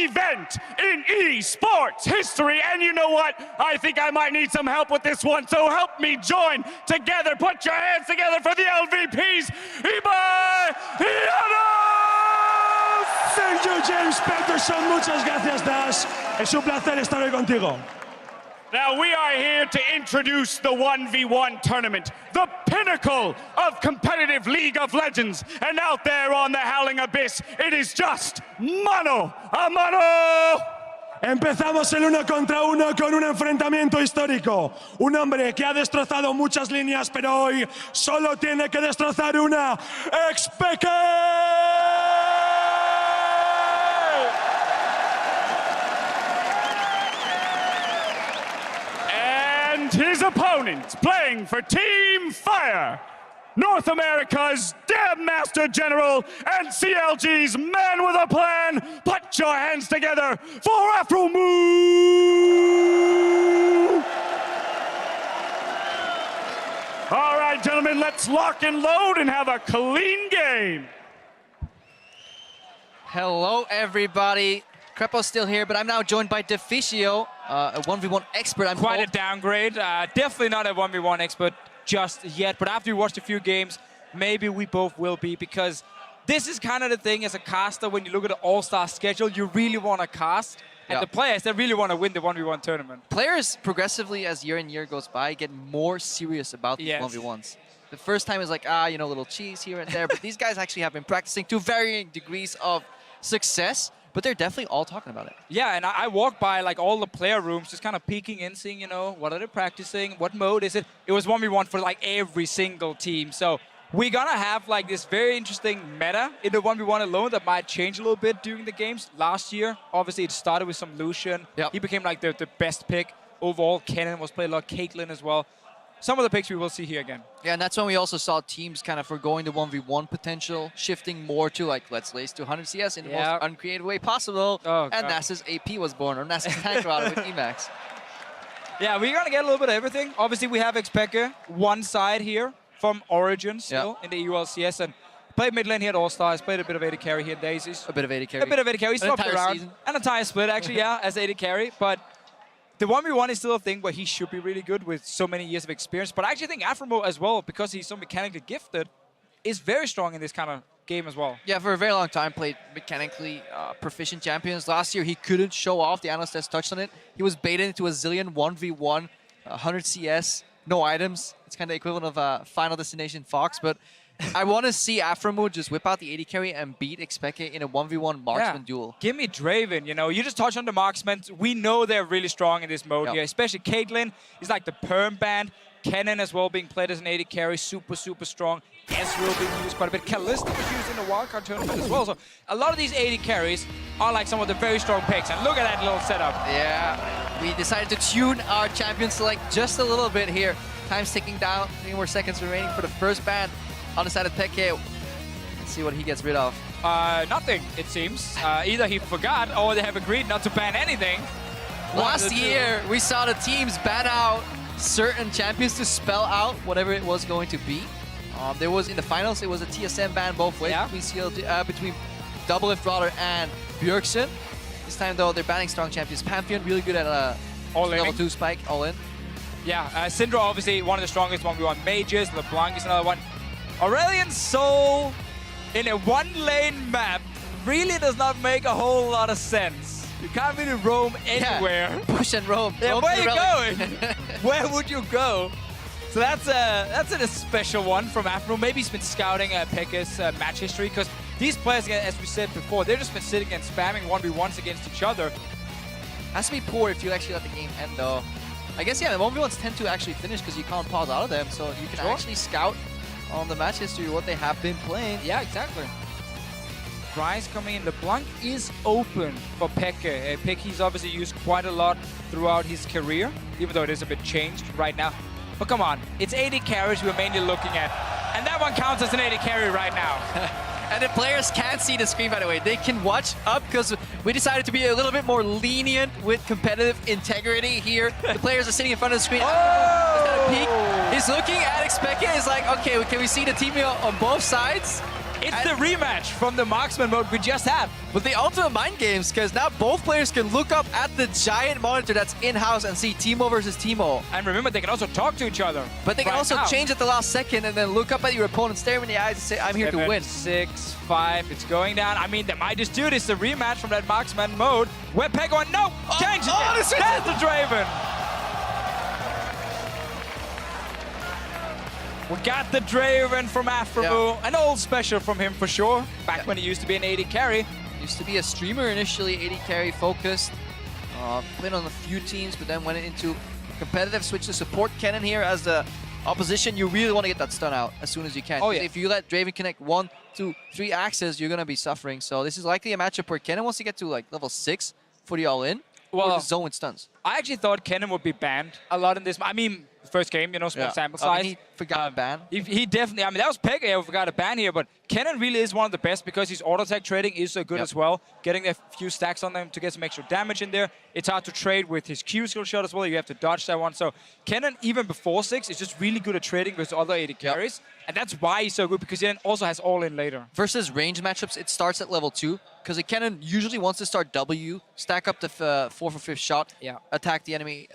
event in esports history. And you know what? I think I might need some help with this one, so help me join together. Put your hands together for the LVPs. Ibai Llanos! Thank you, James Peterson. Muchas gracias, Dash. Es un placer estar hoy contigo. Now we are here to introduce the 1v1 tournament, the pinnacle of competitive League of Legends. And out there on the Howling Abyss, it is just mano a mano. Empezamos el 1 contra 1 con un enfrentamiento histórico. Un hombre que ha destrozado muchas líneas, pero hoy solo tiene que destrozar una. XPEKE! His opponent, playing for Team Fire, North America's Dam Master General and CLG's man with a plan. Put your hands together for APHROMOO! All right, gentlemen, let's lock and load and have a clean game. Hello, everybody. Crepo's still here, but I'm now joined by Deficio, a 1v1 expert. I'm Quite told. a downgrade. Definitely not a 1v1 expert just yet, but after we watched a few games, maybe we both will be, because this is kind of the thing as a caster. When you look at the all-star schedule, you really want to cast, and the players, they really want to win the 1v1 tournament. Players progressively, as year and year goes by, get more serious about these 1v1s. The first time is like, you know, little cheese here and there, but these guys actually have been practicing to varying degrees of success. But they're definitely all talking about it. Yeah, and I walked by like all the player rooms, just kind of peeking in, seeing, you know, what are they practicing? What mode is it? It was 1v1 for like every single team. So we're gonna have like this very interesting meta in the 1v1 alone that might change a little bit during the games. Last year, obviously it started with some Lucian. He became like the best pick overall. Kennen was playing a lot, Caitlyn as well. Some of the picks we will see here again. Yeah, and that's when we also saw teams kind of foregoing the 1v1 potential, shifting more to like, let's lace to 100 CS in the most uncreative way possible. And Nasa's AP was born, or Nasa's tank router with Emax. Yeah, we're gonna get a little bit of everything. Obviously, we have XPEKE, one side here from Origin still in the ULCS, and played mid lane here at All Stars, played a bit of AD carry here at Daisies. A bit of AD carry. A bit of AD carry, he swapped around. Season. An entire split, actually, as AD carry, but the 1v1 is still a thing where he should be really good with so many years of experience. But I actually think APHROMOO as well, because he's so mechanically gifted, is very strong in this kind of game as well. Yeah, for a very long time, played mechanically proficient champions. Last year, he couldn't show off. The analyst has touched on it. He was baited into a zillion 1v1, 100 CS, no items. It's kind of the equivalent of Final Destination Fox, but I want to see APHROMOO just whip out the AD carry and beat XPEKE in a 1v1 marksman duel. Give me Draven, you know. You just touched on the marksmen. We know they're really strong in this mode here, especially Caitlyn is like the perm band. Kennen as well being played as an AD carry, super, super strong. Ezreal being used quite a bit. Kalista was used in the wildcard tournament as well. So a lot of these AD carries are like some of the very strong picks. And look at that little setup. Yeah, we decided to tune our champions to like just a little bit here. Time's ticking down, 3 more seconds remaining for the first ban. On the side of Peke, let's see what he gets rid of. Nothing, it seems. Either he forgot or they have agreed not to ban anything. Last year, we saw the teams ban out certain champions to spell out whatever it was going to be. There was, in the finals, it was a TSM ban both ways between Doublelift Brawler and Bjergsen. This time, though, they're banning strong champions. Pantheon, really good at level 2 spike, all in. Yeah, Syndra, obviously, one of the strongest 1v1 mages. LeBlanc is another one. Aurelion Sol in a one-lane map really does not make a whole lot of sense. You can't really roam anywhere. Yeah, push and roam. Yeah, where are you going? Where would you go? So that's a special one from APHROMOO. Maybe he's been scouting Peke's match history, because these players, as we said before, they've just been sitting and spamming 1v1s against each other. Has to be poor if you actually let the game end, though. I guess, yeah, the 1v1s tend to actually finish because you can't pause out of them, so you can actually scout on the match history what they have been playing. Yeah, exactly. Price coming in. LeBlanc is open for Peke. Peke he's obviously used quite a lot throughout his career, even though it is a bit changed right now. But come on, it's 80 carries we're mainly looking at. And that one counts as an 80 carry right now. And the players can't see the screen, by the way. They can watch up because we decided to be a little bit more lenient with competitive integrity here. The players are sitting in front of the screen. Oh! Is that a peek? He's looking at XPEKE. He's like, okay, can we see the team on both sides? It's the rematch from the marksman mode we just had. But the ultimate mind games, because now both players can look up at the giant monitor that's in-house and see Teemo versus Teemo. And remember, they can also talk to each other. But they can right also now. change at the last second and then look up at your opponent, stare him in the eyes and say, I'm here to 7, win. 6, 5, it's going down. I mean, they might just do this, the rematch from that marksman mode. Where PEKE went, no! Change it! this is There's the Draven! We got the Draven from APHROMOO. An old special from him for sure. Back when he used to be an AD carry. Used to be a streamer initially, AD carry focused. Played on a few teams, but then went into competitive, switch to support Kennen here as the opposition. You really want to get that stun out as soon as you can. Oh, yeah. If you let Draven connect 1, 2, 3 axes, you're going to be suffering. So this is likely a matchup where Kennen wants to get to like level 6 for the all-in, or Well, the zone with stuns. I actually thought Kennen would be banned a lot in this. I mean, first game, you know, small sample size. He forgot to ban. He definitely, I mean, that was PEKE who forgot to ban here, but Kennen really is one of the best because his auto attack trading is so good as well. Getting a few stacks on them to get some extra damage in there. It's hard to trade with his Q skill shot as well. You have to dodge that one. So Kennen, even before 6, is just really good at trading with other AD carries. And that's why he's so good, because he then also has all-in later. Versus range matchups, it starts at level 2, because Kennen usually wants to start W, stack up the 4 for 5th shot, attack the enemy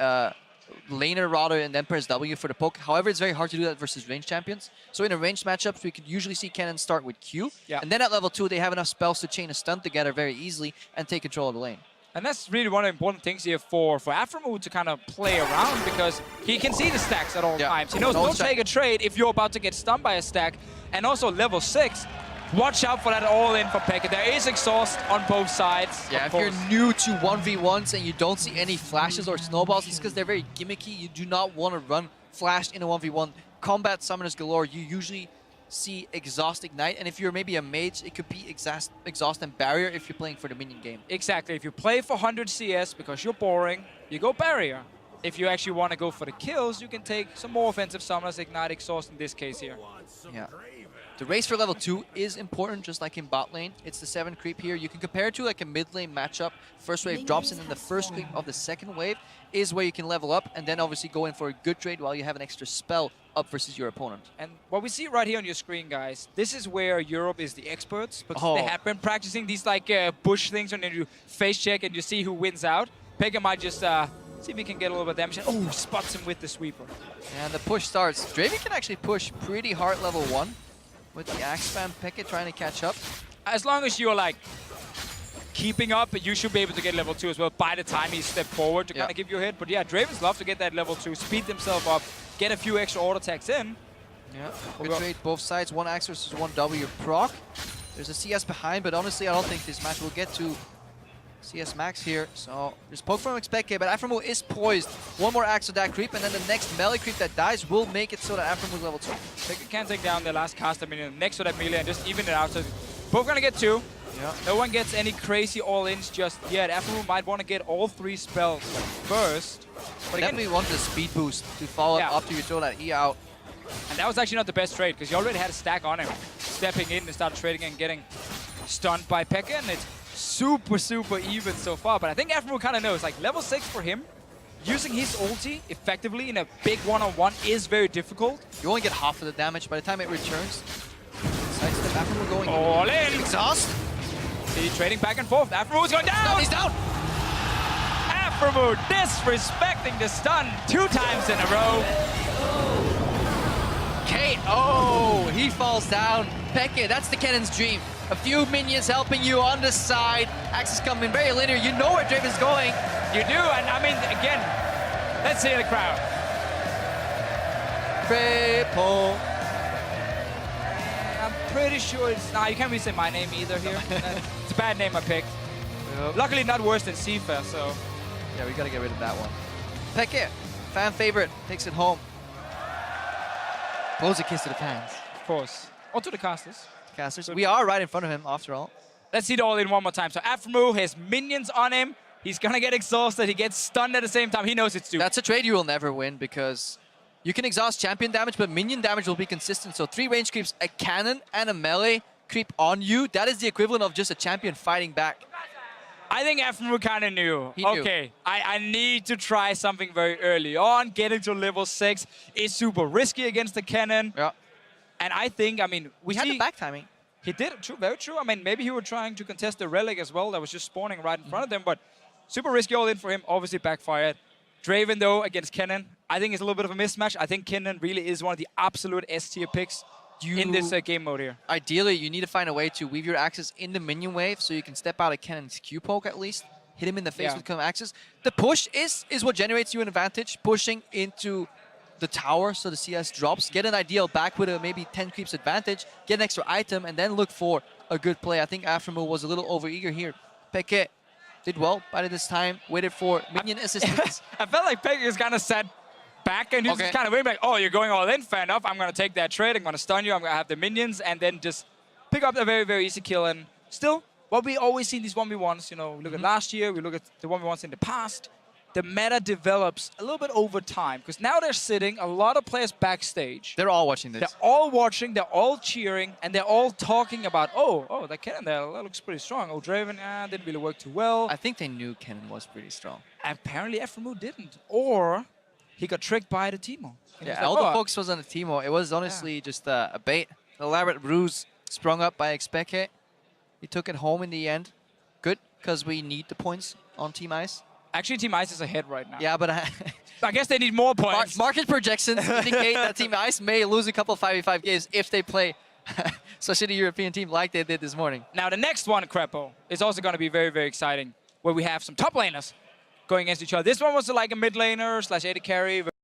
laner rather, and then press W for the poke. However, it's very hard to do that versus range champions. So in a ranged matchups, we could usually see Kennen start with Q, and then at level 2, they have enough spells to chain a stun together very easily and take control of the lane. And that's really one of the important things here for APHROMOO to kind of play around, because he can see the stacks at all times. He knows don't take a trade if you're about to get stunned by a stack. And also level 6, watch out for that all-in from PEKE. There is exhaust on both sides. Yeah, if you're new to 1v1s and you don't see any flashes or snowballs, it's because they're very gimmicky. You do not want to run flashed in a 1v1. Combat summoners galore, you usually see exhaust ignite, and if you're maybe a mage, it could be exhaust and barrier if you're playing for the minion game. Exactly. If you play for 100 CS because you're boring, you go barrier. If you actually want to go for the kills, you can take some more offensive summoners, ignite, exhaust in this case here. Yeah. The race for level 2 is important, just like in bot lane. It's the 7 creep here. You can compare it to like a mid lane matchup. First wave drops, and then the first creep of the second wave is where you can level up, and then obviously go in for a good trade while you have an extra spell up versus your opponent. And what we see right here on your screen, guys, this is where Europe is the experts, because they have been practicing these like bush things, and then you face check and you see who wins out. PEKE might just see if he can get a little bit of damage. Oh, spots him with the sweeper. And the push starts. Draven can actually push pretty hard level 1 with the axe spam. PEKE trying to catch up. As long as you're like keeping up, you should be able to get level 2 as well by the time he stepped forward to kind of give you a hit. But yeah, Dravens love to get that level 2, speed themselves up, get a few extra auto attacks in. Yeah, good trade both sides. 1 axe versus 1 W proc. There's a CS behind, but honestly, I don't think this match will get to CS max here. So there's poke from XPEKE, but APHROMOO is poised. 1 more axe to that creep, and then the next melee creep that dies will make it so that APHROMOO is level 2. PEKE can take down the last caster minion next to that melee and just even it out. So both gonna get 2. Yeah. No one gets any crazy all-ins just yet. APHROMOO might want to get all 3 spells first. But again, definitely want the speed boost to follow up after you throw that E out. And that was actually not the best trade, because you already had a stack on him. Stepping in and start trading and getting stunned by PEKE, and it's super, super even so far. But I think APHROMOO kind of knows, like level 6 for him, using his ulti effectively in a big one-on-one is very difficult. You only get half of the damage by the time it returns. Sidestep, APHROMOO going all in. Exhaust. See, trading back and forth. APHROMOO's going down. He's down. APHROMOO disrespecting the stun 2 times in a row. KO! He falls down. PEKE, that's the Kennen's dream. A few minions helping you on the side. Axes coming very linear. You know where Draven's going. You do, and I mean, again, let's see the crowd. Triple. I'm pretty sure it's... Nah, you can't really say my name either here. It's a bad name I picked. Yep. Luckily not worse than Sifa, so... Yeah, we gotta get rid of that one. PEKE, fan favorite, takes it home. Blows a kiss to the fans. Of course. Or to the casters. Casters. We are right in front of him, after all. Let's see it all in one more time. So APHROMOO has minions on him. He's gonna get exhausted. He gets stunned at the same time. He knows it's due. That's a trade you will never win, because you can exhaust champion damage, but minion damage will be consistent. So 3 range creeps, a cannon, and a melee creep on you. That is the equivalent of just a champion fighting back. I think APHROMOO kind of knew. He knew. Okay, I need to try something very early on. Getting to level 6 is super risky against the cannon. Yeah. And I think, I mean, We had the back timing. He did, true, very true. I mean, maybe he was trying to contest the relic as well that was just spawning right in front of them, but super risky all in for him, obviously backfired. Draven, though, against Kennen, I think it's a little bit of a mismatch. I think Kennen really is one of the absolute S-tier picks in this game mode here. Ideally, you need to find a way to weave your axes in the minion wave so you can step out of Kennen's Q-poke at least, hit him in the face with some axes. The push is what generates you an advantage, pushing into the tower so the CS drops, get an ideal back with a maybe 10 creeps advantage, get an extra item, and then look for a good play. I think APHROMOO was a little overeager here. XPEKE did well by this time, waited for minion assistance. I felt like XPEKE is kind of set back and he's just kind of waiting like, oh, you're going all in, fair enough. I'm going to take that trade, I'm going to stun you, I'm going to have the minions, and then just pick up a very, very easy kill. And still, what we always see in these 1v1s, you know, we look at last year, we look at the 1v1s in the past, the meta develops a little bit over time because now they're sitting a lot of players backstage. They're all watching this. They're all watching, they're all cheering, and they're all talking about, oh, that Kennen there, that looks pretty strong. Oh, Draven, didn't really work too well. I think they knew Kennen was pretty strong. Apparently, APHROMOO didn't. Or he got tricked by the Teemo. Yeah, all the focus was on the Teemo. It was honestly just a bait, an elaborate ruse sprung up by XPEKE. He took it home in the end. Good, because we need the points on Team Ice. Actually, Team Ice is ahead right now. Yeah, but I guess they need more points. Market projections indicate that Team Ice may lose a couple of 5v5 games if they play such a European team like they did this morning. Now, the next one, Crepo, is also going to be very, very exciting, where we have some top laners going against each other. This one was like a mid laner / AD carry.